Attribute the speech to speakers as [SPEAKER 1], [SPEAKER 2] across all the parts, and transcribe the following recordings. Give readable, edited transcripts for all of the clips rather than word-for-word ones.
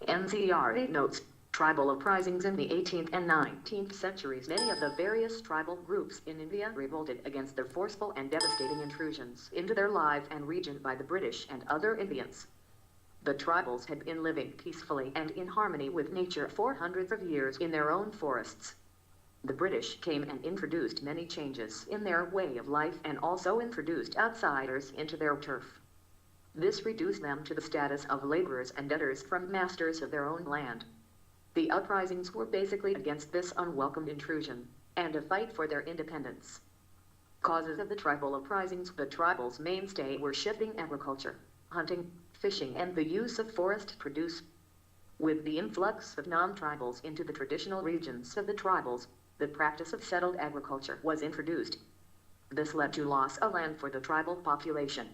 [SPEAKER 1] NCRA notes, tribal uprisings in the 18th and 19th centuries. Many of the various tribal groups in India revolted against the forceful and devastating intrusions into their lives and region by the British and other Indians. The tribals had been living peacefully and in harmony with nature for hundreds of years in their own forests. The British came and introduced many changes in their way of life and also introduced outsiders into their turf. This reduced them to the status of laborers and debtors from masters of their own land. The uprisings were basically against this unwelcome intrusion and a fight for their independence. Causes of the tribal uprisings. The tribals' mainstay were shipping, agriculture, hunting, fishing, and the use of forest produce. With the influx of non-tribals into the traditional regions of the tribals, the practice of settled agriculture was introduced. This led to loss of land for the tribal population.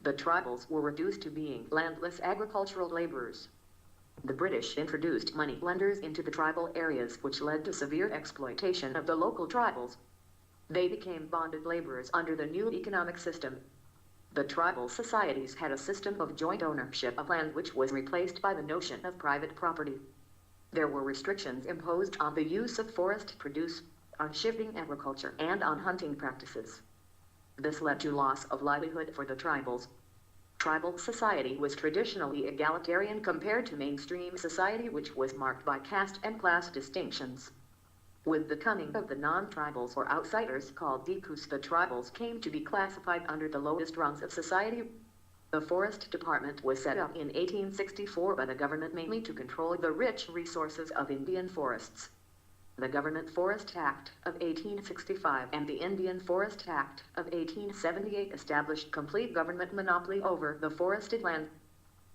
[SPEAKER 1] The tribals were reduced to being landless agricultural laborers. The British introduced money lenders into the tribal areas, which led to severe exploitation of the local tribals. They became bonded laborers under the new economic system. The tribal societies had a system of joint ownership of land, which was replaced by the notion of private property. There were restrictions imposed on the use of forest produce, on shipping, agriculture, and on hunting practices. This led to loss of livelihood for the tribals. Tribal society was traditionally egalitarian compared to mainstream society, which was marked by caste and class distinctions. With the coming of the non-tribals or outsiders called Dipus, the tribals came to be classified under the lowest rungs of society. The Forest Department was set up in 1864 by the government mainly to control the rich resources of Indian forests. The Government Forest Act of 1865 and the Indian Forest Act of 1878 established complete government monopoly over the forested land.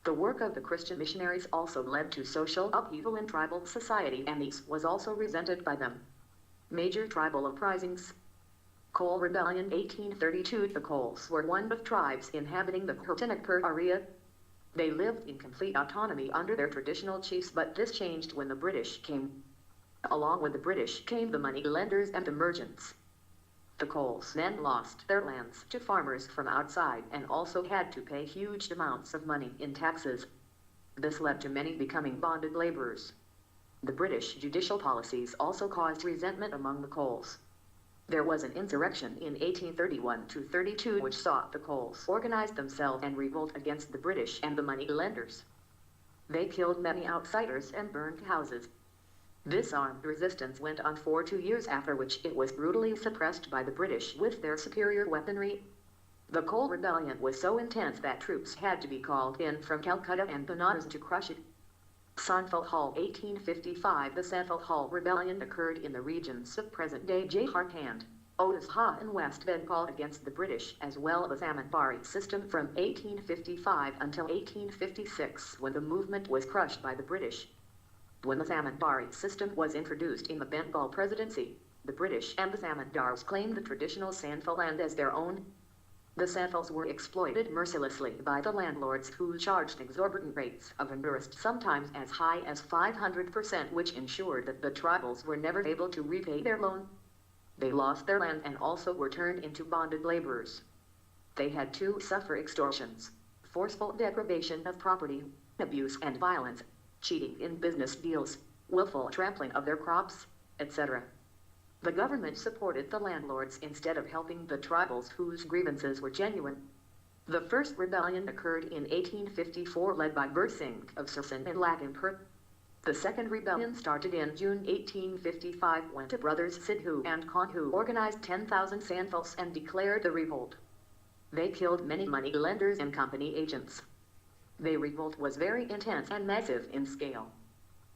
[SPEAKER 1] The work of the Christian missionaries also led to social upheaval in tribal society, and this was also resented by them. Major tribal uprisings. Cole Rebellion 1832. The Coles were one of tribes inhabiting the Kurtanakpur area. They lived in complete autonomy under their traditional chiefs, but this changed when the British came. Along with the British came the money lenders and the merchants. The Coles then lost their lands to farmers from outside and also had to pay huge amounts of money in taxes. This led to many becoming bonded laborers. The British judicial policies also caused resentment among the Coles. There was an insurrection in 1831-32 which saw the Coles organize themselves and revolt against the British and the money lenders. They killed many outsiders and burned houses. This armed resistance went on for 2 years, after which it was brutally suppressed by the British with their superior weaponry. The Cole Rebellion was so intense that troops had to be called in from Calcutta and Banaras to crush it. Sanfal Hall 1855. The Sanfal Hall Rebellion occurred in the regions of present-day Jharkhand, Odisha and West Bengal against the British, as well as the Samantbari system from 1855 until 1856, when the movement was crushed by the British. When the Samantbari system was introduced in the Bengal presidency, the British and the Samantdars claimed the traditional Sanfal land as their own. The Sanfals were exploited mercilessly by the landlords, who charged exorbitant rates of interest, sometimes as high as 500%, which ensured that the tribals were never able to repay their loan. They lost their land and also were turned into bonded laborers. They had to suffer extortions, forceful deprivation of property, abuse and violence, cheating in business deals, willful trampling of their crops, etc. The government supported the landlords instead of helping the tribals whose grievances were genuine. The first rebellion occurred in 1854, led by Bir Singh of Sirsan and Lakhimpur. The second rebellion started in June 1855 when the brothers Sidhu and Kanhu organized 10,000 Sanfals and declared the revolt. They killed many money lenders and company agents. The revolt was very intense and massive in scale.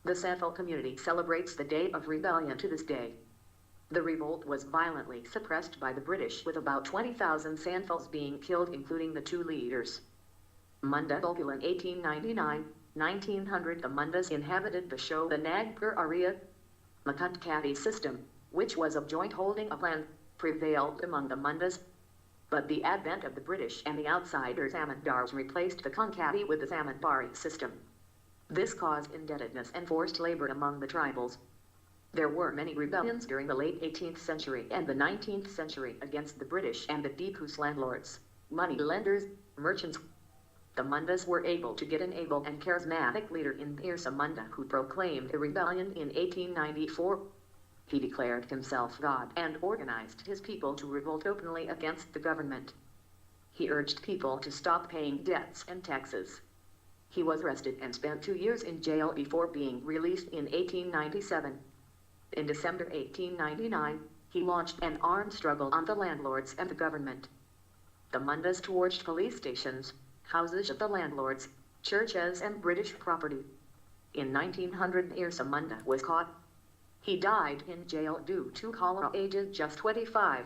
[SPEAKER 1] The Sanfal community celebrates the day of rebellion to this day. The revolt was violently suppressed by the British, with about 20,000 Sanfals being killed, including the two leaders. Munda Bulgulan 1899, 1900. The Mundas inhabited the the Nagpur area. The Kankati system, which was of joint holding of land, prevailed among the Mundas. But the advent of the British and the outsider Samantdars replaced the Kankati with the Samantbari system. This caused indebtedness and forced labor among the tribals. There were many rebellions during the late 18th century and the 19th century against the British and the Dipus landlords, money lenders, merchants. The Mundas were able to get an able and charismatic leader in Irsa Munda who proclaimed a rebellion in 1894. He declared himself God and organized his people to revolt openly against the government. He urged people to stop paying debts and taxes. He was arrested and spent 2 years in jail before being released in 1897. In December 1899, he launched an armed struggle on the landlords and the government. The Mundas torched police stations, houses of the landlords, churches and British property. In 1900 Irsa Munda was caught. He died in jail due to cholera aged just 25.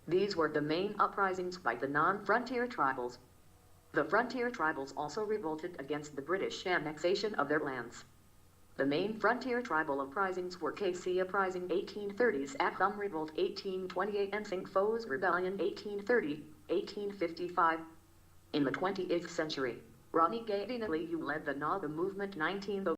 [SPEAKER 1] These were the main uprisings by the non-frontier tribals. The frontier tribals also revolted against the British annexation of their lands. The main frontier tribal uprisings were KC Uprising 1830s, Akham Revolt 1828 and Singh Fo's Rebellion 1830-1855. In the 20th century, Ronnie Gadinali led the Naga movement 19th